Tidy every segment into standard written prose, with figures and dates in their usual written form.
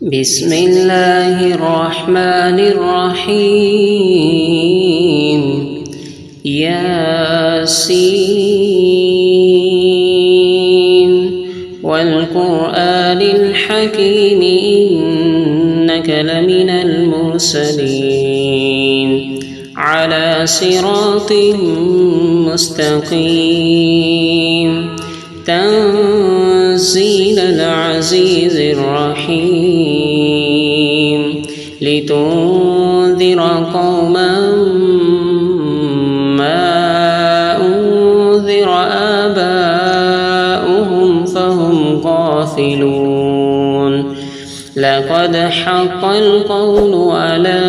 بسم الله الرحمن الرحيم ياسين والقرآن الحكيم إنك لمن المرسلين على صراط مستقيم تنزيل العزيز الرحيم لتنذر قوما ما أنذر آباؤهم فهم غافلون لقد حق القول على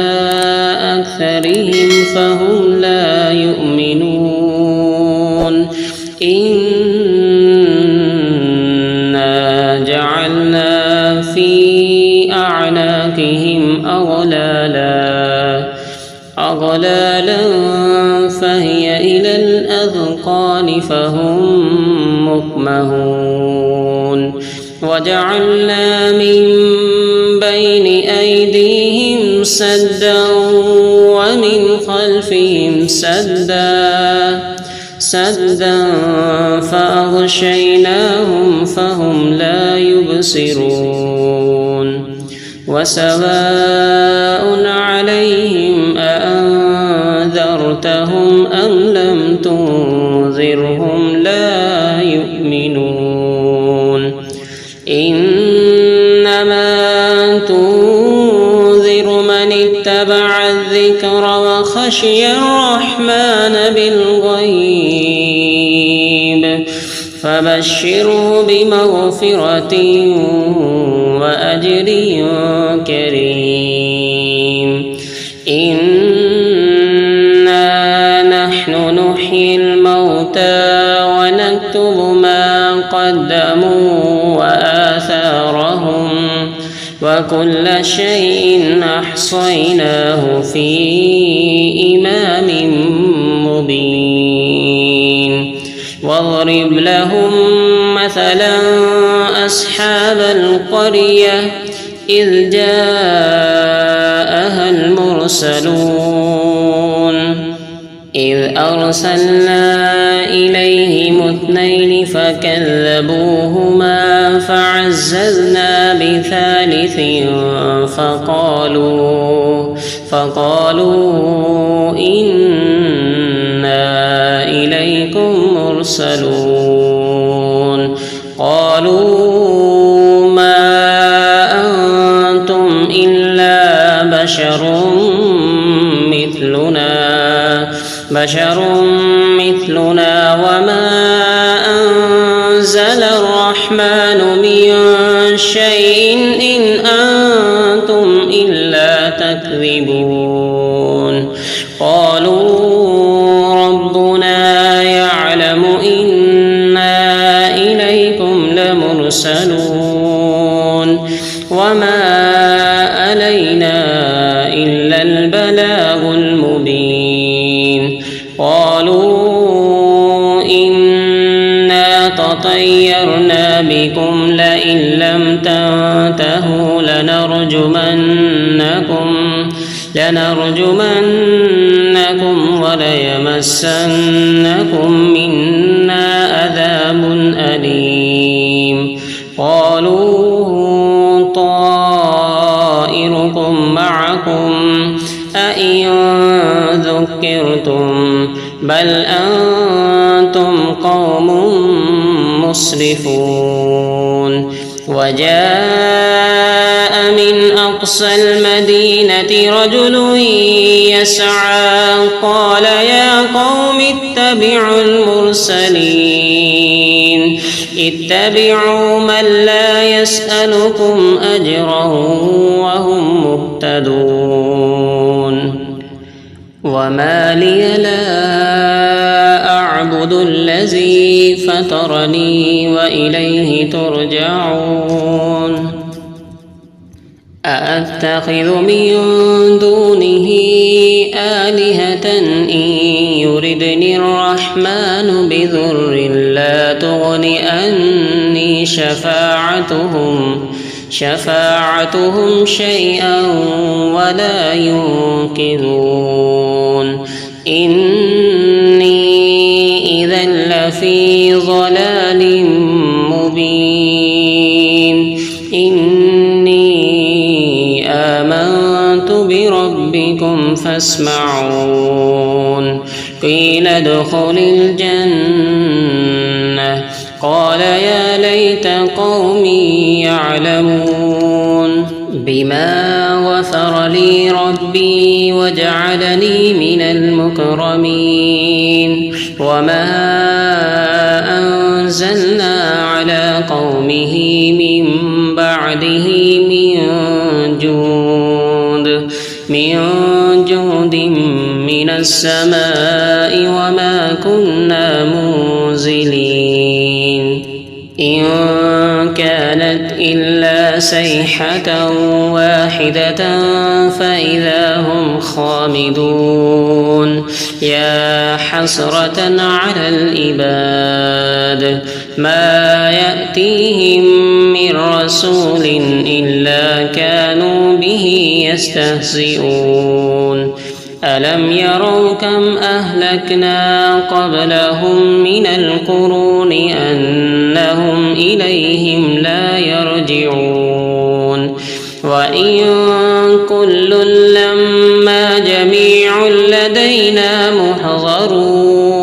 أكثرهم فهم لا يؤمنون إنا جعلنا في أعناقهم أغلالا فهي إلى الأذقان فهم مقمحون وجعلنا من بين أيديهم سدا ومن خلفهم سدا فأغشيناهم فهم لا يبصرون وسواء عليهم أأنذرتهم أم لم تنذرهم لا يؤمنون إنما تنذر من اتبع الذكر وخشي الرحمن بالغيب فبشره بمغفرة وأجر كريم إنا نحن نحيي الموتى ونكتب ما قدموا وآثارهم وكل شيء أحصيناه في إمام مبين واضرب لهم مثلا أصحاب القرية إذ جاءها المرسلون إذ أرسلنا إليهم اثنين فكذبوهما فعززنا بثالث فقالوا إنا إليكم مرسلون قالوا ما أنتم إلا بشر مثلنا وما أنزل الرحمن من شيء إن أنتم إلا تكذبون قالوا ربنا يعلم إنا إليكم لمرسلون وما علينا إلا البلاغ المبين قالوا إنا تطيرنا بكم لئن لم تنتهوا لنرجمنكم وليمسنكم منا عذاب أليم قالوا طائركم معكم أئن ذكرتم بل أنتم قوم مسرفون وجاء من أقصى المدينة رجل يسعى قال يا قوم اتبعوا المرسلين اتبعوا من لا يسألكم أجرا وهم مهتدون وما لي لا أعبد الذي فطرني وإليه ترجعون أأتخذ من دونه آلهة إن يردني الرحمن بضر لا تغن عني شفاعتهم شفاعتهم شيئا ولا ينقذون إني إذا لفي ضلال مبين إني آمنت بربكم فاسمعون قيل ادخل الجنة قال يا ليت قومي يعلمون بما غفر لي ربي وجعلني من المكرمين وما أنزلنا على قومه من بعده من جود من السماء وما كنا منزلين إن كانت إلا صيحة واحدة فإذا هم خامدون يا حسرة على العباد ما يأتيهم من رسول إلا كانوا به يستهزئون ألم يروا كم أهلكنا قبلهم من القرون أنهم إليهم لا يرجعون وإن كل لما جميع لدينا محضرون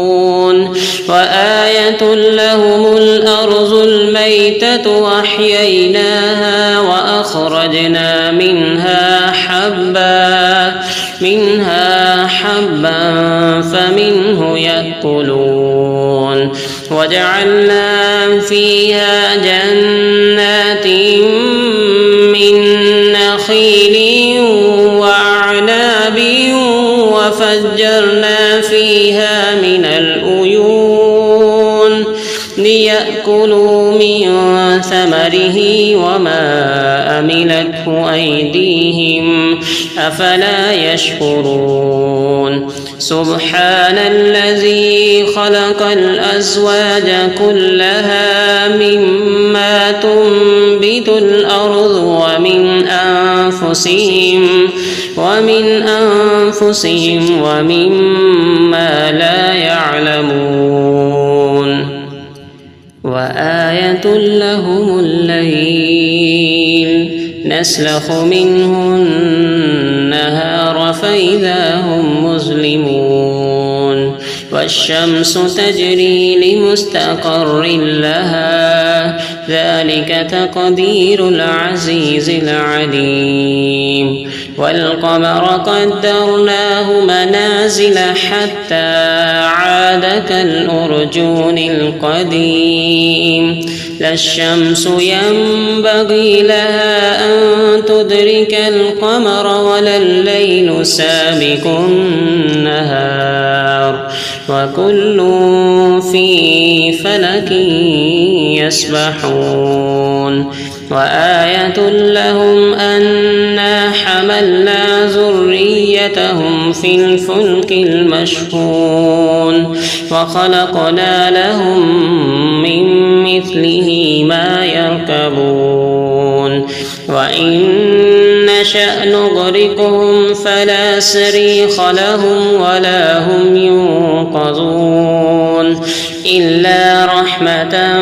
وآية لهم الأرض الميتة وأحييناها وأخرجنا منها حبا فمنه يأكلون وجعلنا فيها جنات من نخيل وأعناب وفجرنا فيها من العيون ليأكلوا من ثمره وما أملته أيديهم أفلا يشكرون سبحان الذي خلق الأزواج كلها مما تنبت الأرض ومن أنفسهم ومما لا يعلمون وآية لهم الليل نسلخ منه النهار فإذا هم مظلمون والشمس تجري لمستقر لها ذلك تقدير العزيز العليم والقمر قدرناه منازل حتى عاد كالأرجون القديم لا الشمس ينبغي لها أن تدرك القمر ولا الليل سابق النهار وكل في فلك يسبحون وآية لهم أنا حملنا ذريتهم في الفلك المشحون وخلقنا لهم من مثله ما يركبون وإن نشأ نغرقهم فلا صريخ لهم ولا هم ينقذون إلا رحمة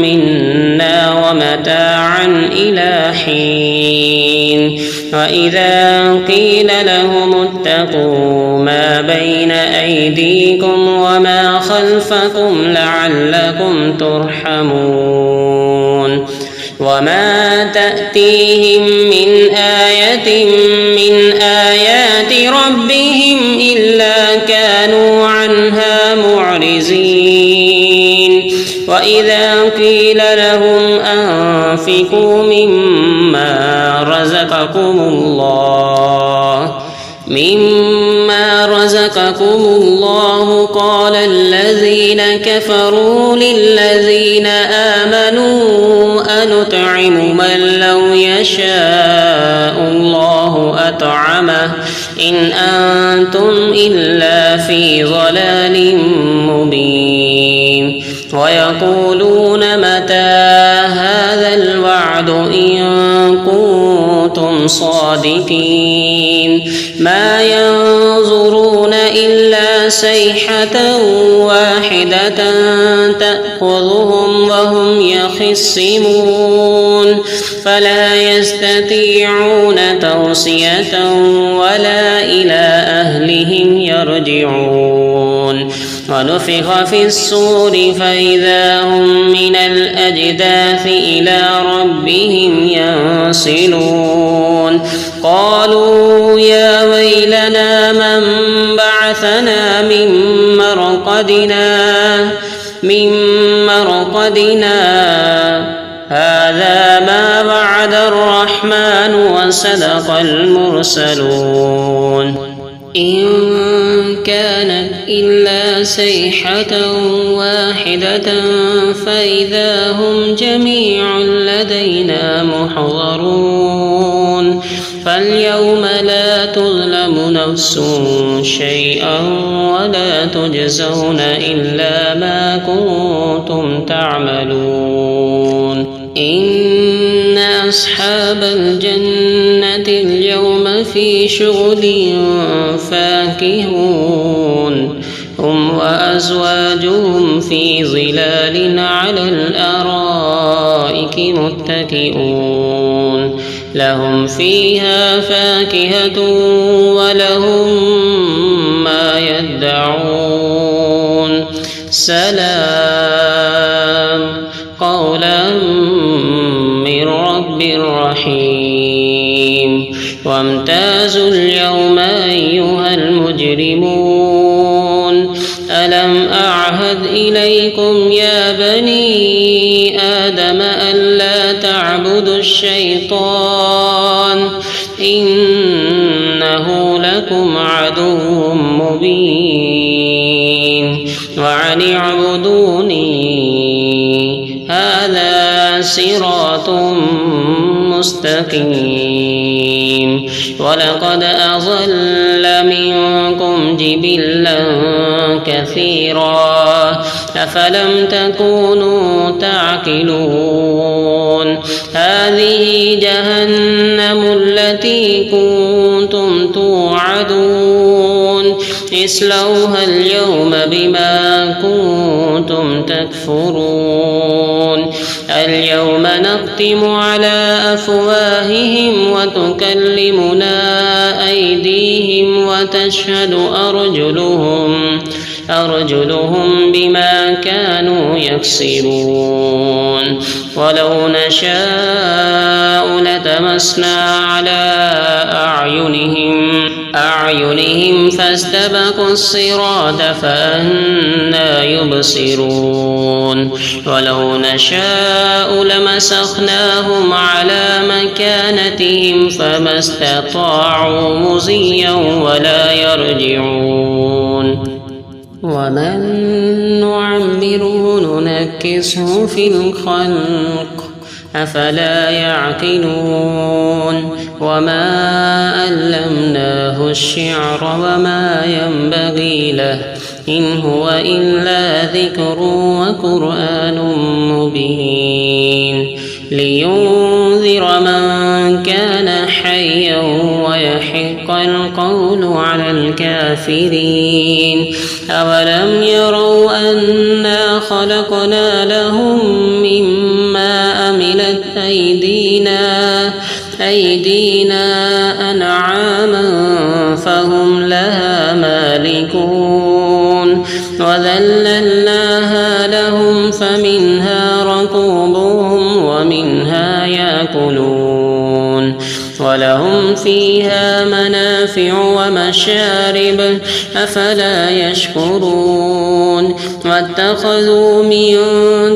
منا ومتاعا إلى حين وإذا قيل لهم اتقوا ما بين أيديكم وما خلفكم لعلكم ترحمون وما تأتيهم من آية من آيات ربهم إلا كانوا عنها معرضين وإذا قيل لهم أنفقوا مما رزقكم الله قال الذين كفروا للذين آمنوا أنطعم من لو يشاء الله أطعمه إن أنتم إلا في ضلال مبين ويقولون متى هذا الوعد بعد إن كنتم صادقين ما ينظرون إلا صيحة واحدة تأخذهم وهم يخصمون فلا يستطيعون توصية ولا إلى أهلهم يرجعون ونفخ في الصور فإذا هم من الأجداث إلى ربهم ينسلون قالوا يا ويلنا من بعثنا من مرقدنا هذا ما وعد الرحمن وصدق المرسلون إن كانت إلا صيحة واحدة فإذا هم جميع لدينا محضرون فاليوم لا تظلم نفس شيئا ولا تجزون إلا ما كنتم تعملون إن أصحاب الجنة اليوم في شغل فاكهون هم وأزواجهم في ظلال على الأرائك متكئون لهم فيها فاكهة ولهم ما يدعون سلام قولا من رب رحيم وامتازوا اليوم أيها المجرمون ألم أعهد إليكم يا بني آدم ألا تعبدوا الشيطان إنه لكم عدو مبين وأن اعبدوني هذا صراط مستقيم ولقد أضل منكم جبلا كثيرا أفلم تكونوا تعقلون هذه جهنم التي كنتم توعدون اصلوها اليوم بما كنتم تكفرون اليوم نختم على أفواههم وتكلمنا أيديهم وتشهد أرجلهم بما كانوا يكسبون ولو نشاء لتمسنا على أعينهم فاستبقوا الصراط فأنى يبصرون ولو نشاء لمسخناهم على مكانتهم فما استطاعوا مضيا ولا يرجعون ومن نعمره ننكسه في الخلق أفلا يعقلون وما علمناه الشعر وما ينبغي له إن هو إلا ذكر وقرآن مبين لينذر من كان حيا ويحق القول على الكافرين أولم يروا أنا خلقنا لهم مما عملت أيدينا أنعاما فهم لها مالكون وذللناها لهم فمنها ركوبهم ومنها يأكلون ولهم فيها منافع ومشارب أفلا يشكرون واتخذوا من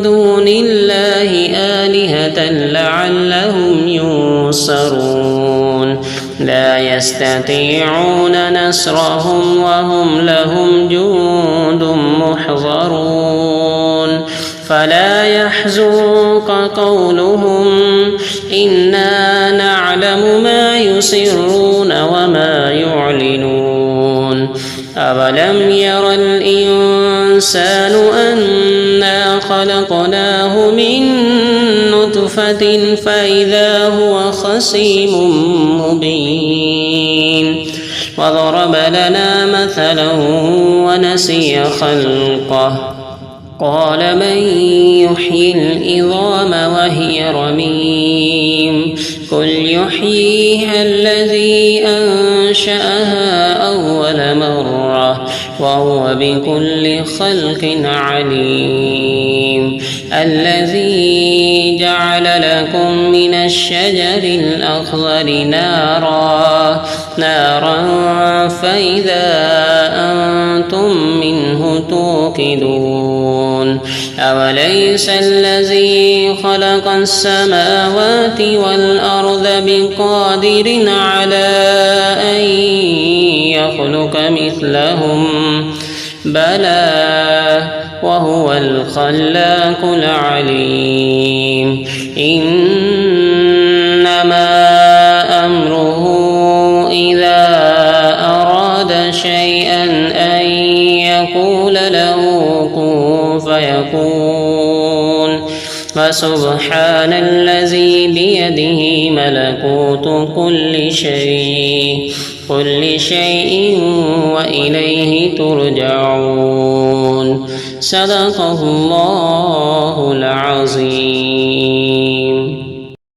دون الله آلهة لعلهم ينصرون لا يستطيعون نصرهم وهم لهم جند محضرون فلا يحزنك قولهم إنا نعلم ما يسرون وما يعلنون أولم ير الإنسان أنا خلقناه من نطفة صُحُفٍ فإذا هو خصيم مبين وضرب لنا مثلا ونسي خلقه قال من يحيي العظام وهي رميم قل يحييها الذي أنشأها أول مرة وهو بكل خلق عليم الذي جعل لكم من الشجر الأخضر نارا فإذا أنتم منه توقدون أوليس الذي خلق السماوات والأرض بقادر على أن يخلق مثلهم بلى وهو الخلاق العليم إنما أمره إذا أراد شيئا أن يقول له كن فيكون فسبحان الذي بيده ملكوت كل شيء وإليه ترجعون صدق الله العظيم.